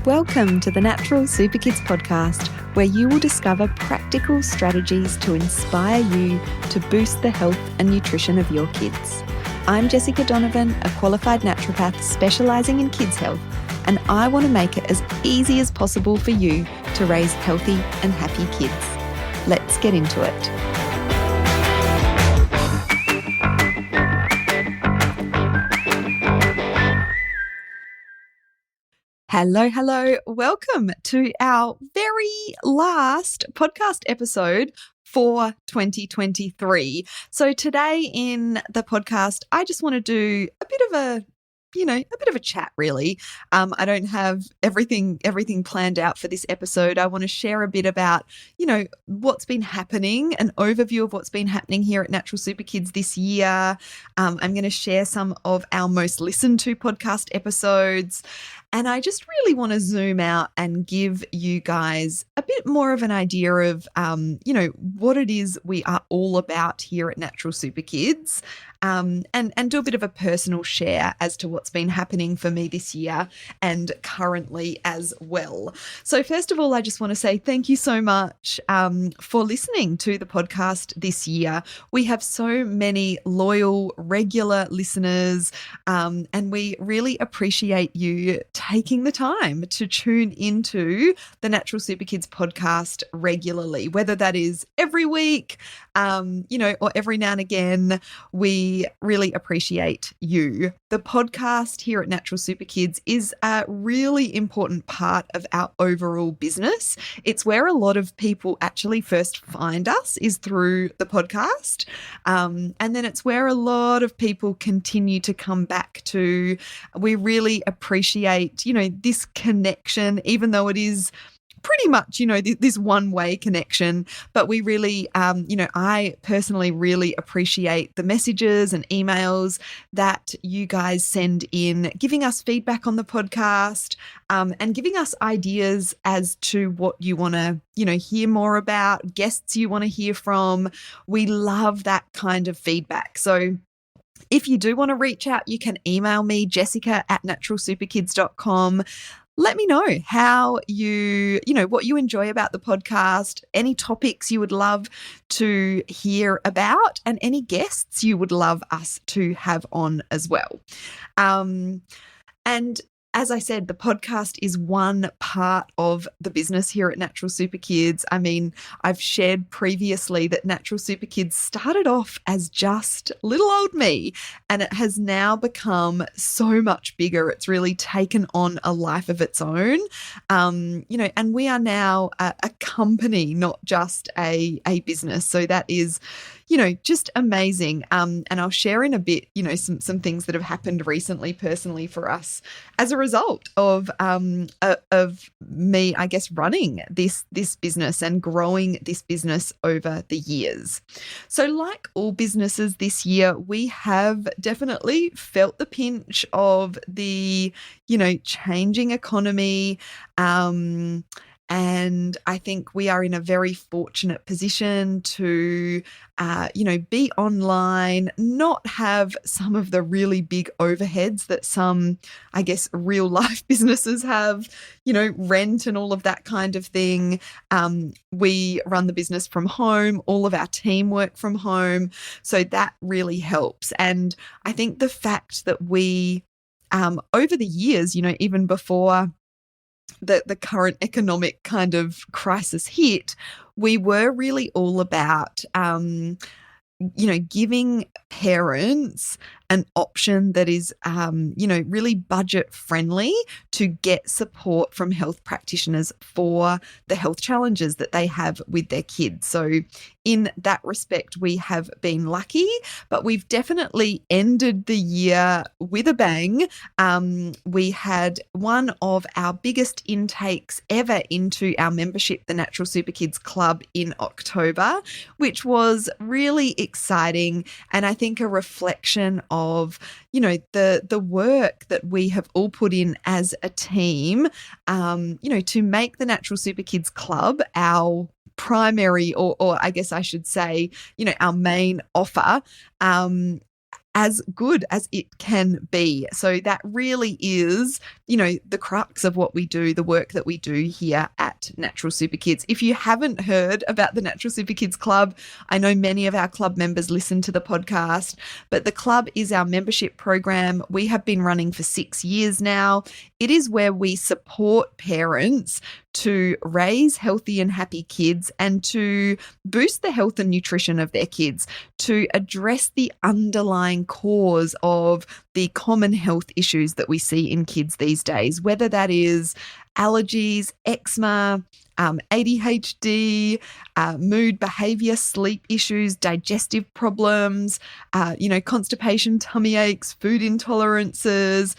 Welcome to the Natural Super Kids podcast, where you will discover practical strategies to inspire you to boost the health and nutrition of your kids. I'm Jessica Donovan, a qualified naturopath specialising in kids' health, and I want to make it as easy as possible for you to raise healthy and happy kids. Let's get into it. Hello. Welcome to our very last podcast episode for 2023. So today in the podcast, I just want to do a bit of a chat really. I don't have everything planned out for this episode. I want to share a bit about, what's been happening, an overview of what's been happening here at Natural Super Kids this year. I'm going to share some of our most listened to podcast episodes. And I just really want to zoom out and give you guys a bit more of an idea of, what it is we are all about here at Natural Super Kids, and do a bit of a personal share as to what's been happening for me this year and currently as well. So first of all, I just want to say thank you so much for listening to the podcast this year. We have so many loyal, regular listeners, and we really appreciate you taking the time to tune into the Natural Super Kids podcast regularly, whether that is every week, or every now and again. We really appreciate you. The podcast here at Natural Super Kids is a really important part of our overall business. It's where a lot of people actually first find us, is through the podcast. And then it's where a lot of people continue to come back to. We really appreciate, this connection, even though it is pretty much, this one-way connection. But we really, I personally really appreciate the messages and emails that you guys send in, giving us feedback on the podcast, and giving us ideas as to what you want to, hear more about, guests you want to hear from. We love that kind of feedback. So if you do want to reach out, you can email me, jessica@naturalsuperkids.com. Let me know how what you enjoy about the podcast, any topics you would love to hear about, and any guests you would love us to have on as well. And as I said, the podcast is one part of the business here at Natural Super Kids. I mean, I've shared previously that Natural Super Kids started off as just little old me, and it has now become so much bigger. It's really taken on a life of its own, and we are now a company, not just a business. So that is, just amazing. And I'll share in a bit, some things that have happened recently personally for us as a result of me, I guess, running this business and growing this business over the years. So like all businesses this year, we have definitely felt the pinch of the, changing economy, and I think we are in a very fortunate position to, be online, not have some of the really big overheads that some, I guess, real life businesses have, rent and all of that kind of thing. We run the business from home, all of our team work from home. So that really helps. And I think the fact that we, over the years, even before the current economic kind of crisis hit, we were really all about, giving parents an option that is, really budget friendly to get support from health practitioners for the health challenges that they have with their kids. So in that respect, we have been lucky, but we've definitely ended the year with a bang. We had one of our biggest intakes ever into our membership, the Natural Super Kids KLUB, in October, which was really exciting. And I think a reflection of, the work that we have all put in as a team, to make the Natural Super Kids KLUB our primary, or I guess I should say, our main offer, as good as it can be. So that really is, the crux of what we do, the work that we do here at Natural Super Kids. If you haven't heard about the Natural Super Kids Club, I know many of our club members listen to the podcast, but the club is our membership program. We have been running for 6 years now. It is where we support parents to raise healthy and happy kids and to boost the health and nutrition of their kids, to address the underlying cause of the common health issues that we see in kids these days, whether that is allergies, eczema, ADHD, mood, behavior, sleep issues, digestive problems, constipation, tummy aches, food intolerances,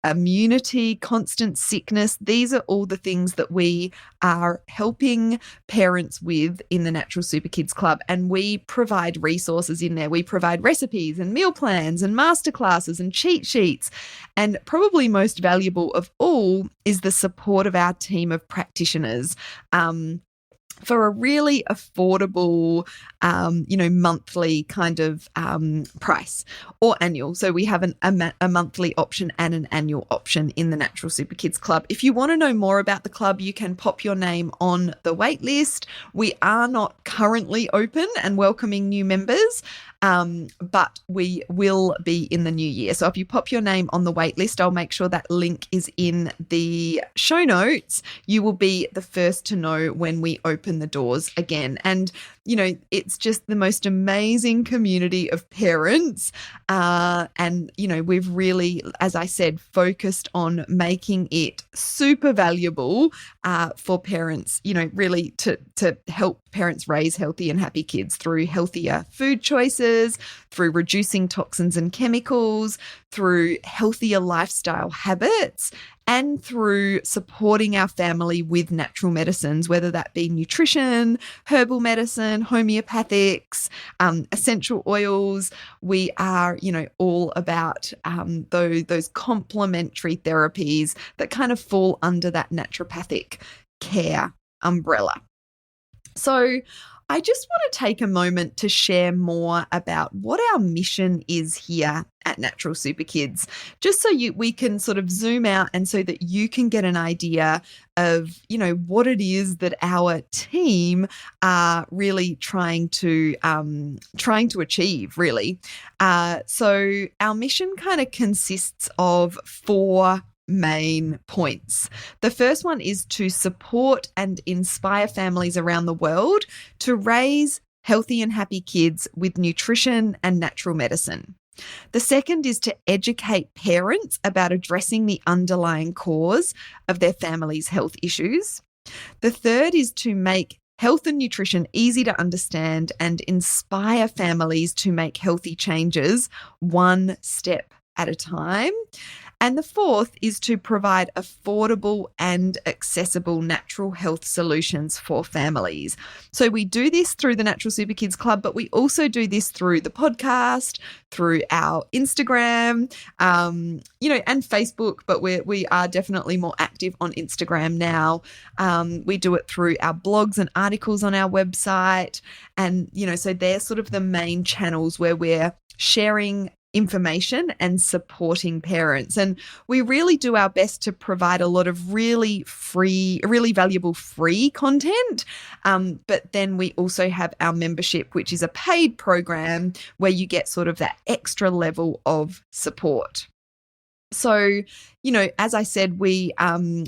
immunity, constant sickness. These are all the things that we are helping parents with in the Natural Super Kids Club. And we provide resources in there. We provide recipes and meal plans and masterclasses and cheat sheets. And probably most valuable of all is the support of our team of practitioners. For a really affordable, monthly kind of price or annual. So we have a monthly option and an annual option in the Natural Super Kids Club. If you want to know more about the club, you can pop your name on the wait list. We are not currently open and welcoming new members, but we will be in the new year. So if you pop your name on the wait list, I'll make sure that link is in the show notes. You will be the first to know when we open the doors again. And, it's just the most amazing community of parents. And, we've really, as I said, focused on making it super valuable for parents, really to help parents raise healthy and happy kids through healthier food choices, through reducing toxins and chemicals, through healthier lifestyle habits, and through supporting our family with natural medicines, whether that be nutrition, herbal medicine, homeopathics, essential oils. We are, all about those complementary therapies that kind of fall under that naturopathic care umbrella. So I just want to take a moment to share more about what our mission is here at Natural Super Kids, just so we can sort of zoom out and so that you can get an idea of, what it is that our team are really trying to achieve, really. So our mission kind of consists of 4 main points. The first one is to support and inspire families around the world to raise healthy and happy kids with nutrition and natural medicine. The second is to educate parents about addressing the underlying cause of their family's health issues. The third is to make health and nutrition easy to understand and inspire families to make healthy changes one step at a time. And the fourth is to provide affordable and accessible natural health solutions for families. So we do this through the Natural Super Kids Club, but we also do this through the podcast, through our Instagram, and Facebook, but we are definitely more active on Instagram now. We do it through our blogs and articles on our website. And, so they're sort of the main channels where we're sharing information and supporting parents. And we really do our best to provide a lot of really valuable free content. But then we also have our membership, which is a paid program where you get sort of that extra level of support. So, as I said, we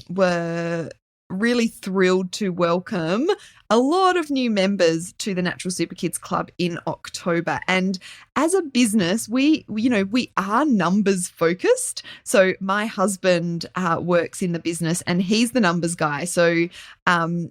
were really thrilled to welcome a lot of new members to the Natural Super Kids Club in October. And as a business, we are numbers focused. So my husband works in the business and he's the numbers guy. So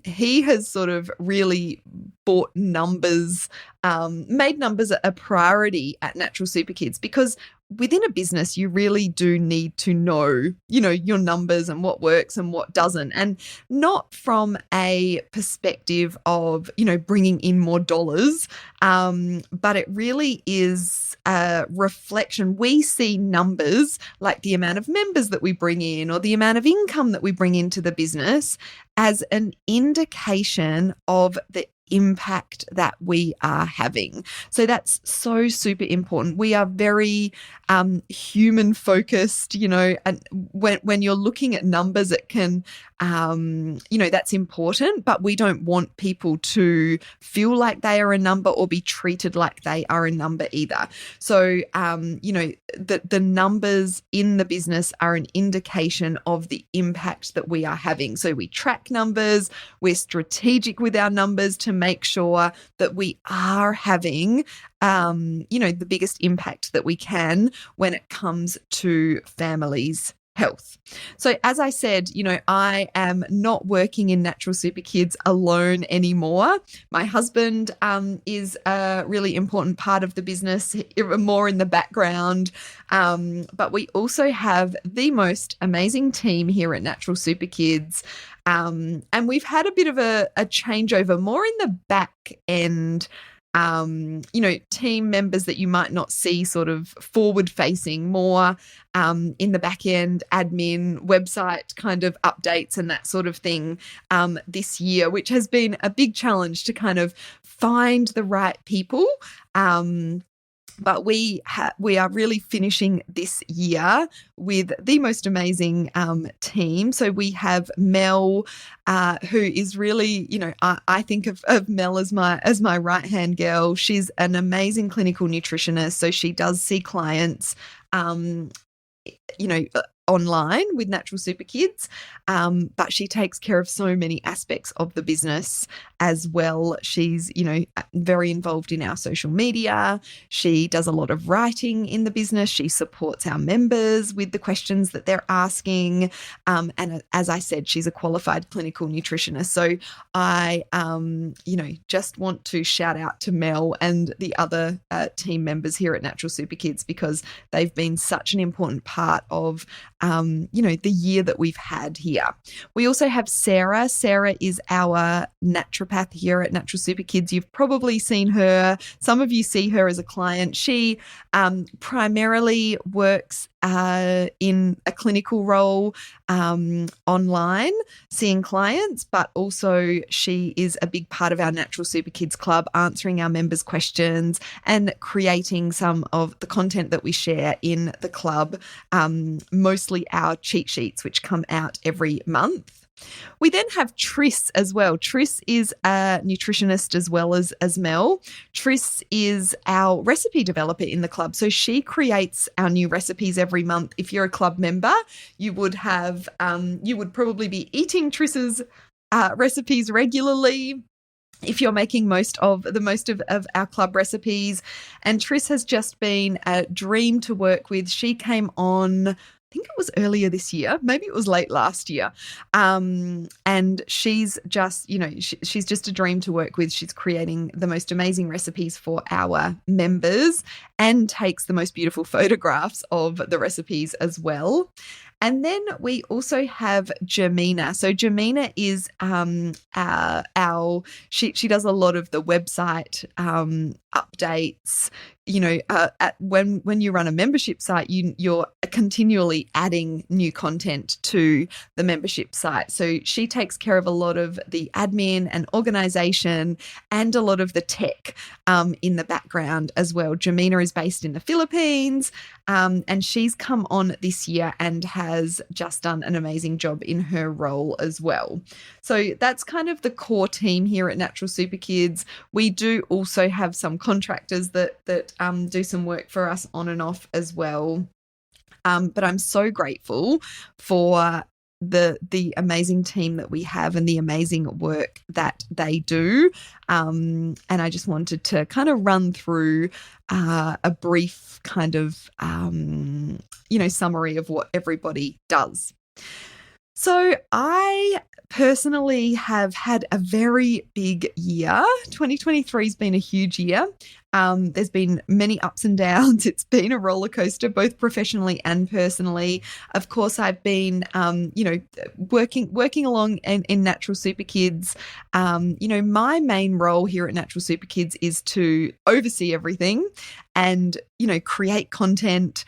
he has sort of really bought numbers, made numbers a priority at Natural Super Kids, because within a business, you really do need to know, your numbers and what works and what doesn't. And not from a perspective of, bringing in more dollars, but it really is a reflection. We see numbers like the amount of members that we bring in or the amount of income that we bring into the business as an indication of the impact that we are having. So that's so super important. We are very human focused, and when you're looking at numbers, it can, that's important, but we don't want people to feel like they are a number or be treated like they are a number either. So, the numbers in the business are an indication of the impact that we are having. So we track numbers, we're strategic with our numbers to make sure that we are having, the biggest impact that we can when it comes to families' health. So as I said, I am not working in Natural Super Kids alone anymore. My husband is a really important part of the business, more in the background. But we also have the most amazing team here at Natural Super Kids. And we've had a bit of a changeover more in the back end. Team members that you might not see sort of forward facing, more in the back end, admin, website kind of updates and that sort of thing this year, which has been a big challenge to kind of find the right people. But we are really finishing this year with the most amazing team. So we have Mel, who is really, I think of Mel as my right-hand girl. She's an amazing clinical nutritionist. So she does see clients, online with Natural Super Kids, but she takes care of so many aspects of the business as well. She's, very involved in our social media. She does a lot of writing in the business. She supports our members with the questions that they're asking. And as I said, she's a qualified clinical nutritionist. So I, just want to shout out to Mel and the other team members here at Natural Super Kids, because they've been such an important part of the year that we've had here. We also have Sarah. Sarah is our naturopath here at Natural Super Kids. You've probably seen her. Some of you see her as a client. She primarily works in a clinical role online, seeing clients, but also she is a big part of our Natural Super Kids Club, answering our members' questions and creating some of the content that we share in the club, mostly our cheat sheets, which come out every month. We then have Triss as well. Triss is a nutritionist as well as Mel. Triss is our recipe developer in the club. So she creates our new recipes every month. If you're a club member, you would probably be eating Triss's recipes regularly if you're making most of our club recipes. And Triss has just been a dream to work with. She came on, I think it was earlier this year, maybe it was late last year. And she's just, she's just a dream to work with. She's creating the most amazing recipes for our members and takes the most beautiful photographs of the recipes as well. And then we also have Jermina. So Jermina is she does a lot of the website updates. When you run a membership site, you're continually adding new content to the membership site. So she takes care of a lot of the admin and organization and a lot of the tech in the background as well. Jermina is based in the Philippines, and she's come on this year and has just done an amazing job in her role as well. So that's kind of the core team here at Natural Super Kids. We do also have some contractors that do some work for us on and off as well. But I'm so grateful for the amazing team that we have and the amazing work that they do. And I just wanted to kind of run through a brief kind of, summary of what everybody does. So I personally have had a very big year. 2023 has been a huge year. There's been many ups and downs. It's been a roller coaster, both professionally and personally. Of course, I've been, working along in Natural Super Kids. My main role here at Natural Super Kids is to oversee everything and, create content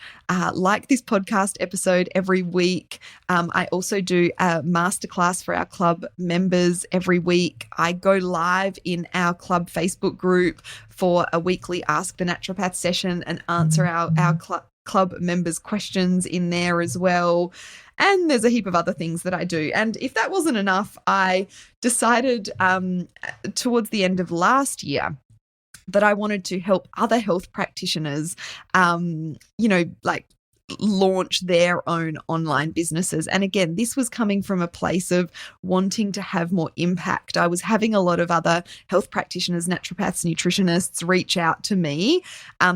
like this podcast episode every week. I also do a masterclass for our club members every week. I go live in our club Facebook group for a weekly Ask the Naturopath session and answer our club members' questions in there as well. And there's a heap of other things that I do. And if that wasn't enough, I decided towards the end of last year that I wanted to help other health practitioners, launch their own online businesses. And again, this was coming from a place of wanting to have more impact. I was having a lot of other health practitioners, naturopaths, nutritionists reach out to me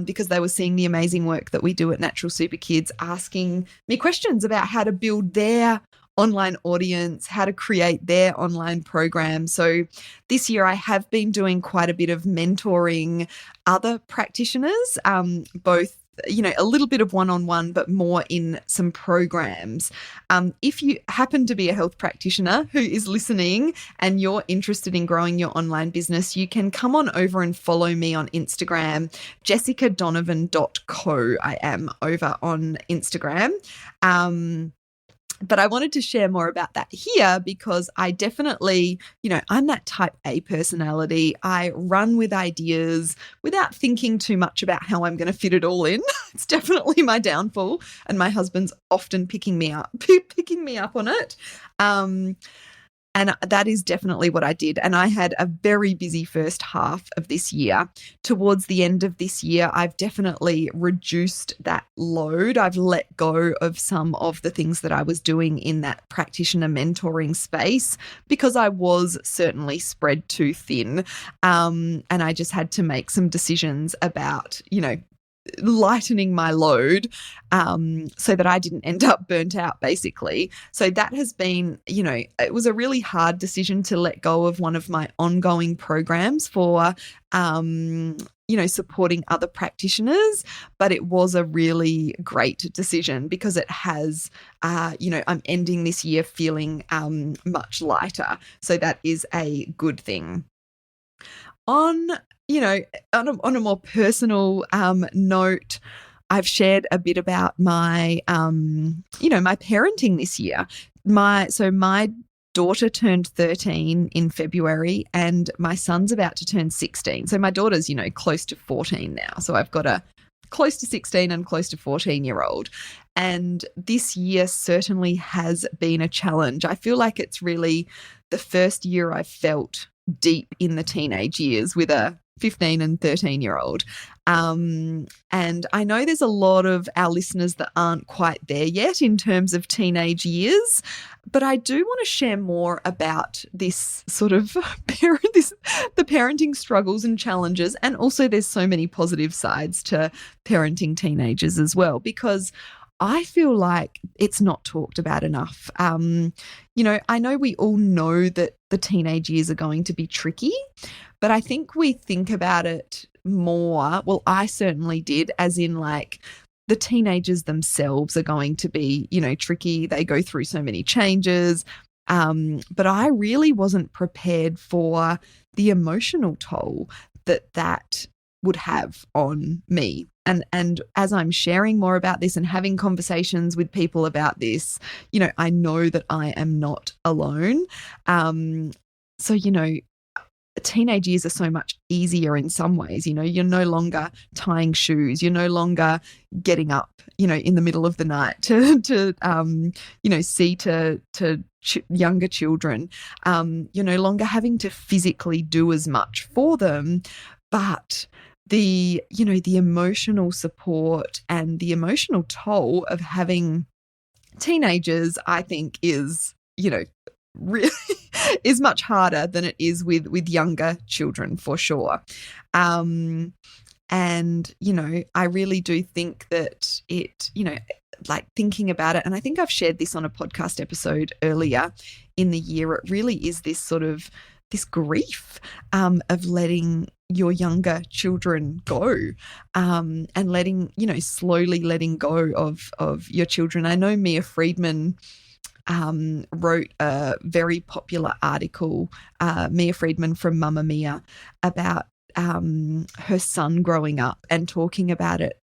because they were seeing the amazing work that we do at Natural Super Kids, asking me questions about how to build their online audience, how to create their online program. So this year I have been doing quite a bit of mentoring other practitioners, both a little bit of one-on-one, but more in some programs. If you happen to be a health practitioner who is listening and you're interested in growing your online business, you can come on over and follow me on Instagram, jessicadonovan.co. I am over on Instagram. But I wanted to share more about that here because I definitely, I'm that type A personality. I run with ideas without thinking too much about how I'm going to fit it all in. It's definitely my downfall, and my husband's often picking me up on it. And that is definitely what I did. And I had a very busy first half of this year. Towards the end of this year, I've definitely reduced that load. I've let go of some of the things that I was doing in that practitioner mentoring space because I was certainly spread too thin. And I just had to make some decisions about, lightening my load so that I didn't end up burnt out, basically. So that has been, it was a really hard decision to let go of one of my ongoing programs for, supporting other practitioners, but it was a really great decision because it has, I'm ending this year feeling much lighter. So that is a good thing. On a more personal note, I've shared a bit about my, my parenting this year. My daughter turned 13 in February and my son's about to turn 16. So my daughter's, close to 14 now. So I've got a close to 16 and close to 14-year-old. And this year certainly has been a challenge. I feel like it's really the first year I've felt deep in the teenage years with a 15 and 13-year-old. And I know there's a lot of our listeners that aren't quite there yet in terms of teenage years, but I do want to share more about this sort of the parenting struggles and challenges. And also there's so many positive sides to parenting teenagers as well, because I feel like it's not talked about enough. I know we all know that the teenage years are going to be tricky, but I think we think about it more. Well, I certainly did, as in like the teenagers themselves are going to be, tricky. They go through so many changes. But I really wasn't prepared for the emotional toll that would have on me. And as I'm sharing more about this and having conversations with people about this, I know that I am not alone. So, teenage years are so much easier in some ways. You're no longer tying shoes. You're no longer getting up, in the middle of the night to see to younger children. You're no longer having to physically do as much for them, but the emotional support and the emotional toll of having teenagers, I think is, really is much harder than it is with younger children, for sure. And, I really do think that it, like thinking about it, and I think I've shared this on a podcast episode earlier in the year, it really is this sort of this grief of letting your younger children go, and letting, slowly letting go of your children. I know Mia Friedman wrote a very popular article, Mia Friedman from Mamma Mia, about her son growing up and talking about it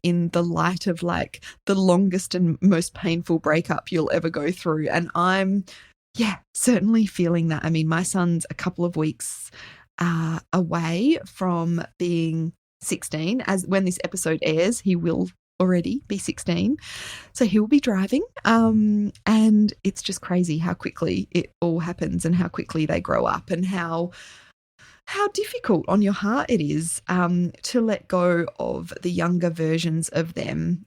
in the light of like the longest and most painful breakup you'll ever go through. And I'm, certainly feeling that. I mean, my son's a couple of weeks away from being 16. As when this episode airs, he will already be 16. So he'll be driving. And it's just crazy how quickly it all happens and how quickly they grow up, and how difficult on your heart it is to let go of the younger versions of them,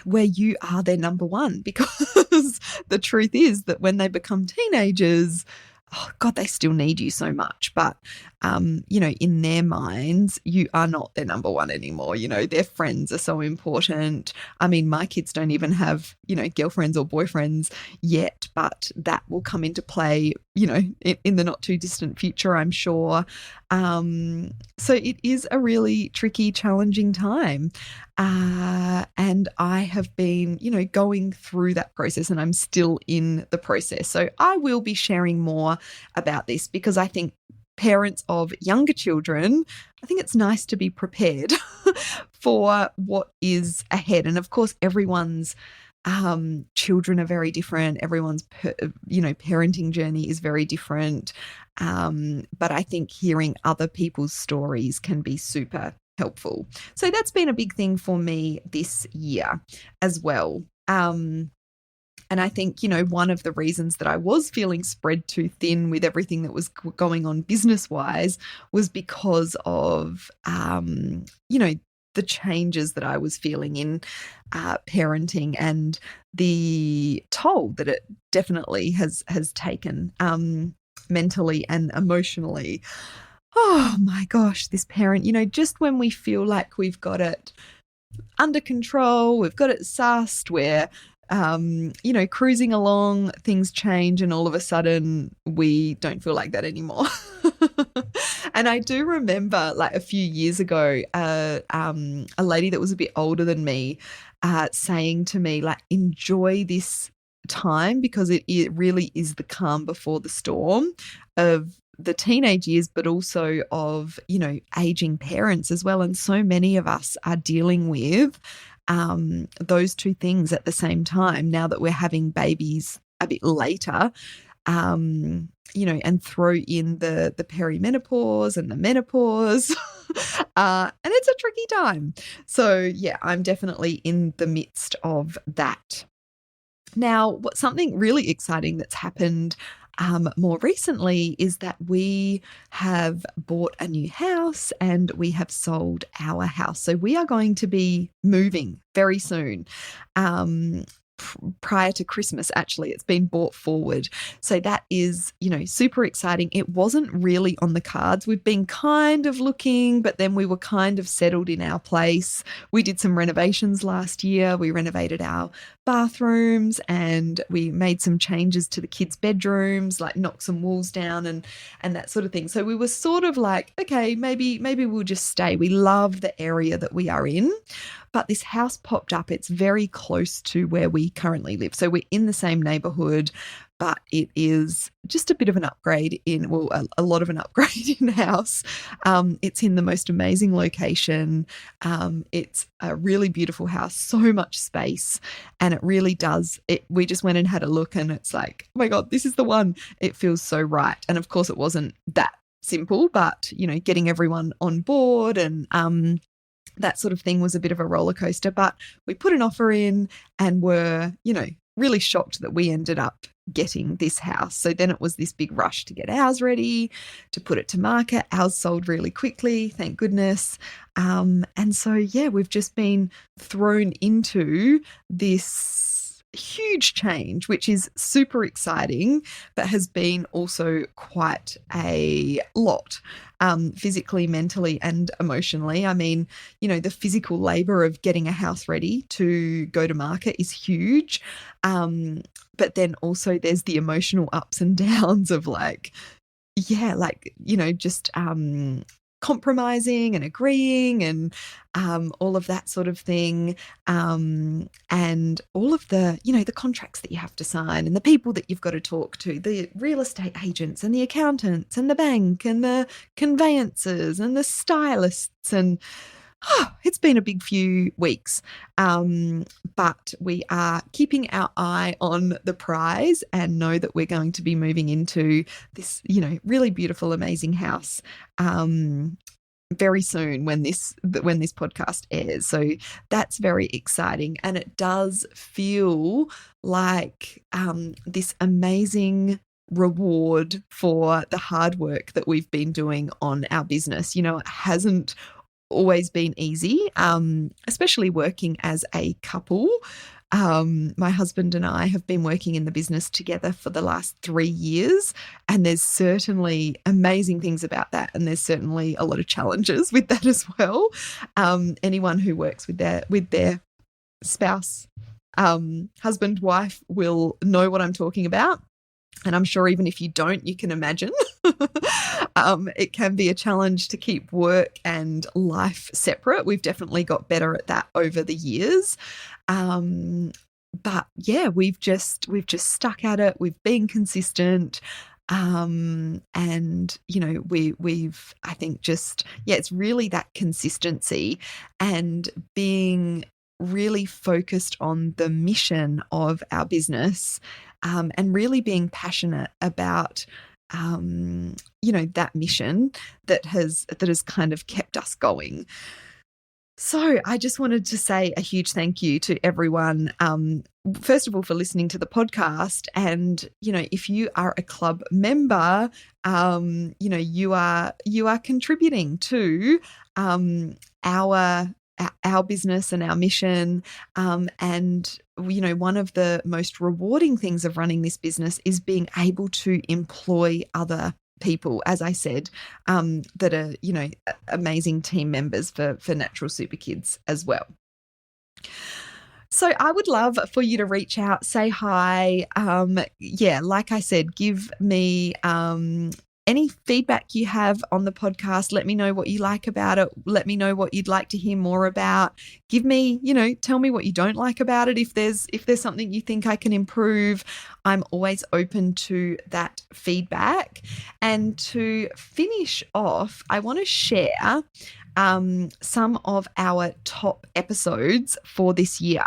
where you are their number one, because the truth is that when they become teenagers, oh God, they still need you so much. But, in their minds, you are not their number one anymore. Their friends are so important. I mean, my kids don't even have, girlfriends or boyfriends yet, but that will come into play, in the not too distant future, I'm sure. So it is a really tricky, challenging time. And I have been, going through that process, and I'm still in the process. So I will be sharing more about this, because I think parents of younger children, I think it's nice to be prepared for what is ahead. And of course, everyone's children are very different. Everyone's, parenting journey is very different. But I think hearing other people's stories can be super helpful. So that's been a big thing for me this year as well. And I think, one of the reasons that I was feeling spread too thin with everything that was going on business-wise was because of, the changes that I was feeling in parenting, and the toll that it definitely has taken mentally and emotionally. Oh my gosh, this parent, just when we feel like we've got it under control, we've got it sussed, we're cruising along, things change, and all of a sudden we don't feel like that anymore. And I do remember, like, a few years ago, a lady that was a bit older than me saying to me, like, enjoy this time, because it really is the calm before the storm of the teenage years, but also of, aging parents as well. And so many of us are dealing with those two things at the same time now that we're having babies a bit later, and throw in the perimenopause and the menopause. And it's a tricky time. So yeah, I'm definitely in the midst of that. Now, something really exciting that's happened more recently is that we have bought a new house and we have sold our house. So we are going to be moving very soon. Prior to Christmas, actually, it's been brought forward. So that is, super exciting. It wasn't really on the cards. We've been kind of looking, but then we were kind of settled in our place. We did some renovations last year. We renovated our bathrooms and we made some changes to the kids' bedrooms, like knocked some walls down and that sort of thing. So we were sort of like, okay, maybe we'll just stay. We love the area that we are in. But this house popped up. It's very close to where we currently live. So we're in the same neighborhood, but it is just a bit of an upgrade a lot of an upgrade in house. It's in the most amazing location. It's a really beautiful house, so much space, and it really does. We just went and had a look and it's like, oh my God, this is the one. It feels so right. And of course it wasn't that simple, but, getting everyone on board and, that sort of thing was a bit of a roller coaster, but we put an offer in and were, really shocked that we ended up getting this house. So then it was this big rush to get ours ready, to put it to market. Ours sold really quickly, thank goodness. And so, we've just been thrown into this huge change, which is super exciting, but has been also quite a lot, physically, mentally, and emotionally. I mean, the physical labor of getting a house ready to go to market is huge. But then also there's the emotional ups and downs of like, yeah, like, just compromising and agreeing and all of that sort of thing. And all of the contracts that you have to sign and the people that you've got to talk to, the real estate agents and the accountants and the bank and the conveyancers and the stylists. And it's been a big few weeks, but we are keeping our eye on the prize and know that we're going to be moving into this, really beautiful, amazing house very soon when this podcast airs. So that's very exciting, and it does feel like this amazing reward for the hard work that we've been doing on our business. It hasn't always been easy, especially working as a couple. My husband and I have been working in the business together for the last 3 years, and there's certainly amazing things about that, and there's certainly a lot of challenges with that as well. Anyone who works with their spouse, husband, wife, will know what I'm talking about. And I'm sure even if you don't, you can imagine. It can be a challenge to keep work and life separate. We've definitely got better at that over the years. But yeah, we've just stuck at it. We've been consistent. And we've I think it's really that consistency and being really focused on the mission of our business, and really being passionate about that mission that has kind of kept us going. So I just wanted to say a huge thank you to everyone, first of all, for listening to the podcast. And, if you are a club member, you are contributing to our business and our mission. And, one of the most rewarding things of running this business is being able to employ other people, as I said, that are, amazing team members for Natural Super Kids as well. So I would love for you to reach out, say hi. Like I said, give me any feedback you have on the podcast. Let me know what you like about it. Let me know what you'd like to hear more about. Give me, tell me what you don't like about it. If there's something you think I can improve, I'm always open to that feedback. And to finish off, I want to share some of our top episodes for this year.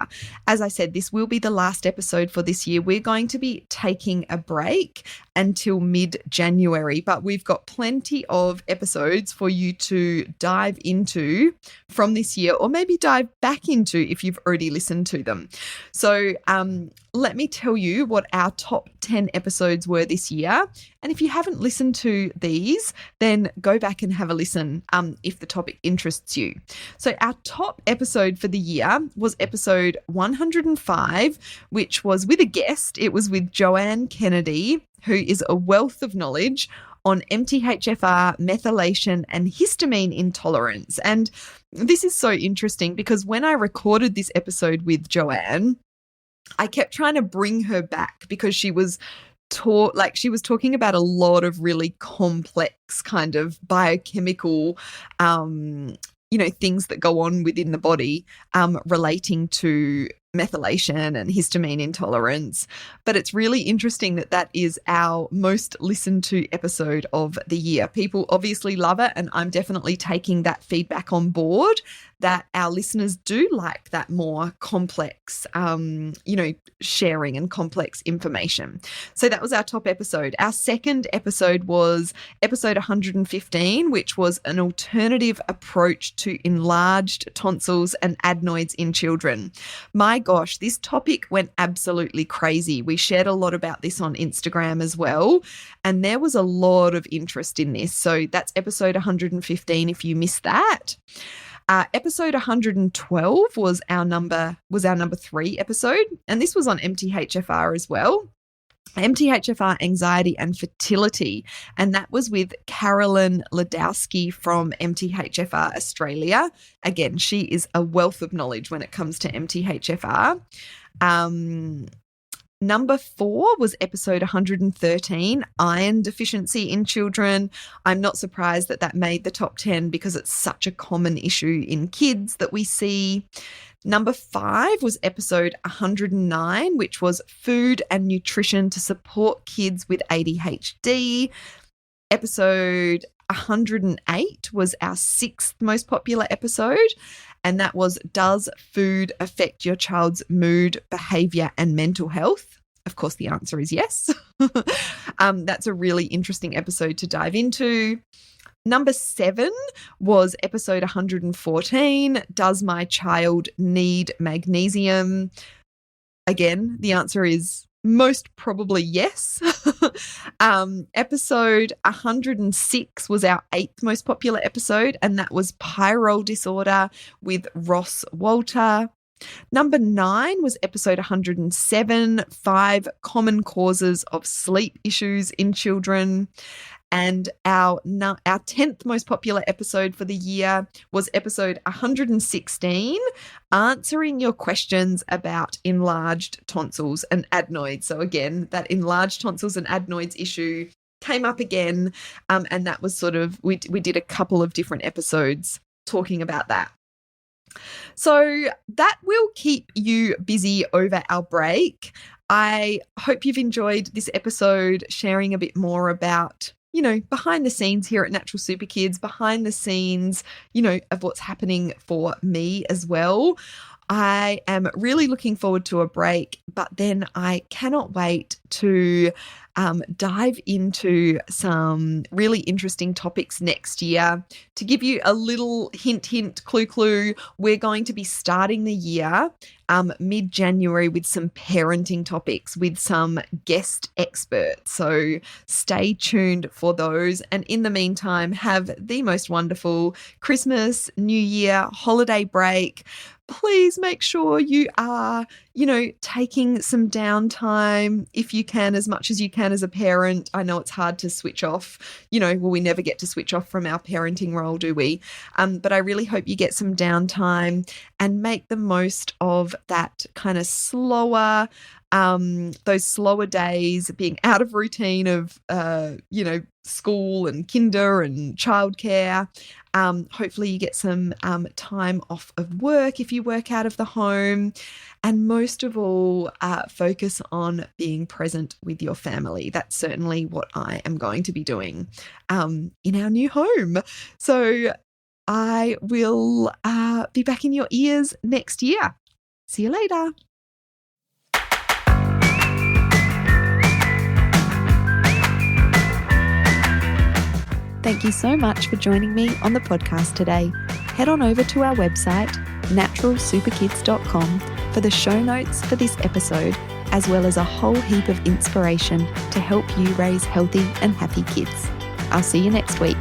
As I said, this will be the last episode for this year. We're going to be taking a break until mid-January, but we've got plenty of episodes for you to dive into from this year, or maybe dive back into if you've already listened to them. So let me tell you what our top 10 episodes were this year. And if you haven't listened to these, then go back and have a listen if the topic interests you. So our top episode for the year was episode 105, which was with a guest. It was with Joanne Kennedy, who is a wealth of knowledge on MTHFR, methylation, and histamine intolerance. And this is so interesting because when I recorded this episode with Joanne, I kept trying to bring her back because she was talking about a lot of really complex kind of biochemical things that go on within the body relating to methylation and histamine intolerance. But it's really interesting that is our most listened to episode of the year. People obviously love it, and I'm definitely taking that feedback on board, that our listeners do like that more complex, sharing and complex information. So that was our top episode. Our second episode was episode 115, which was an alternative approach to enlarged tonsils and adenoids in children. My gosh, this topic went absolutely crazy. We shared a lot about this on Instagram as well, and there was a lot of interest in this. So that's episode 115 if you missed that. Episode 112 was our number 3 episode, and this was on MTHFR as well. MTHFR, anxiety and fertility, and that was with Carolyn Ladowski from MTHFR Australia. Again, she is a wealth of knowledge when it comes to MTHFR. Number 4 was episode 113, iron deficiency in children. I'm not surprised that that made the top 10 because it's such a common issue in kids that we see. Number 5 was episode 109, which was food and nutrition to support kids with ADHD. Episode 108 was our 6th most popular episode, and that was, does food affect your child's mood, behavior, and mental health? Of course, the answer is yes. That's a really interesting episode to dive into. Number 7 was episode 114, does my child need magnesium? Again, the answer is most probably yes. Episode 106 was our 8th most popular episode, and that was pyrrole disorder with Ross Walter. Number 9 was episode 107, 5 common causes of sleep issues in children. And our 10th most popular episode for the year was episode 116, answering your questions about enlarged tonsils and adenoids. So again, that enlarged tonsils and adenoids issue came up again, and that was sort of, we did a couple of different episodes talking about that. So that will keep you busy over our break. I hope you've enjoyed this episode, sharing a bit more about, you know, behind the scenes here at Natural Super Kids, behind the scenes, you know, of what's happening for me as well. I am really looking forward to a break, but then I cannot wait to dive into some really interesting topics next year. To give you a little hint, clue, we're going to be starting the year mid-January with some parenting topics with some guest experts. So stay tuned for those. And in the meantime, have the most wonderful Christmas, New Year, holiday break. Please make sure you are, you know, taking some downtime if you can, as much as you can as a parent. I know it's hard to switch off, you know, well, we never get to switch off from our parenting role, do we? But I really hope you get some downtime and make the most of that kind of slower, those slower days, being out of routine of, you know, school and kinder and childcare. Hopefully you get some time off of work if you work out of the home. And most of all, focus on being present with your family. That's certainly what I am going to be doing in our new home. So I will be back in your ears next year. See you later. Thank you so much for joining me on the podcast today. Head on over to our website, naturalsuperkids.com, for the show notes for this episode, as well as a whole heap of inspiration to help you raise healthy and happy kids. I'll see you next week.